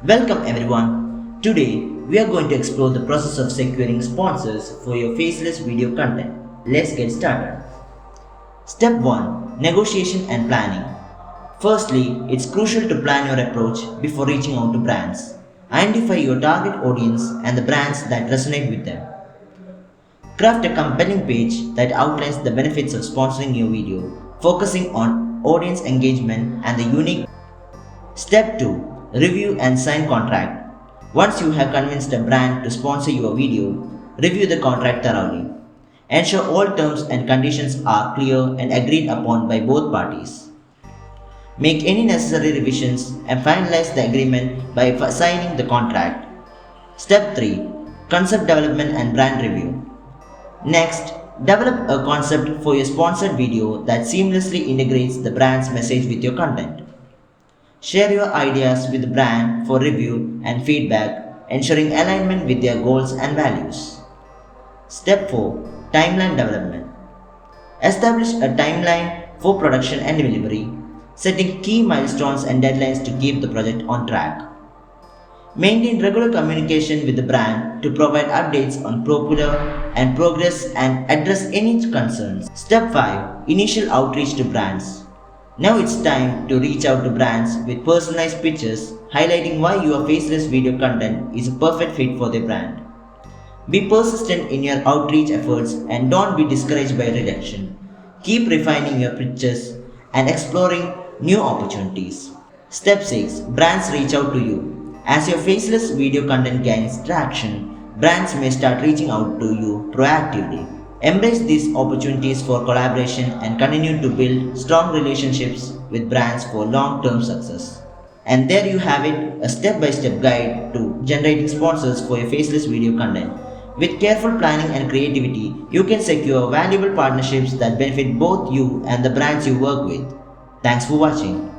Welcome everyone. Today we are going to explore the process of securing sponsors for your faceless video content. Let's get started. Step 1. Negotiation and planning. Firstly, it's crucial to plan your approach before reaching out to brands. Identify your target audience and the brands that resonate with them. Craft a compelling page that outlines the benefits of sponsoring your video, focusing on audience engagement and the unique. Step 2. Review and sign contract. Once you have convinced a brand to sponsor your video, review the contract thoroughly. Ensure all terms and conditions are clear and agreed upon by both parties. Make any necessary revisions and finalize the agreement by signing the contract. Step 3. Concept development and brand review. Next, develop a concept for your sponsored video that seamlessly integrates the brand's message with your content. Share your ideas with the brand for review and feedback, ensuring alignment with their goals and values. Step 4. Timeline development. Establish a timeline for production and delivery, setting key milestones and deadlines to keep the project on track. Maintain regular communication with the brand to provide updates on popular and progress and address any concerns. Step 5. Initial outreach to brands. Now it's time to reach out to brands with personalized pitches highlighting why your faceless video content is a perfect fit for their brand. Be persistent in your outreach efforts and don't be discouraged by rejection. Keep refining your pitches and exploring new opportunities. Step 6. Brands reach out to you. As your faceless video content gains traction, brands may start reaching out to you proactively. Embrace these opportunities for collaboration and continue to build strong relationships with brands for long-term success. And there you have it, a step-by-step guide to generating sponsors for your faceless video content. With careful planning and creativity, you can secure valuable partnerships that benefit both you and the brands you work with. Thanks for watching.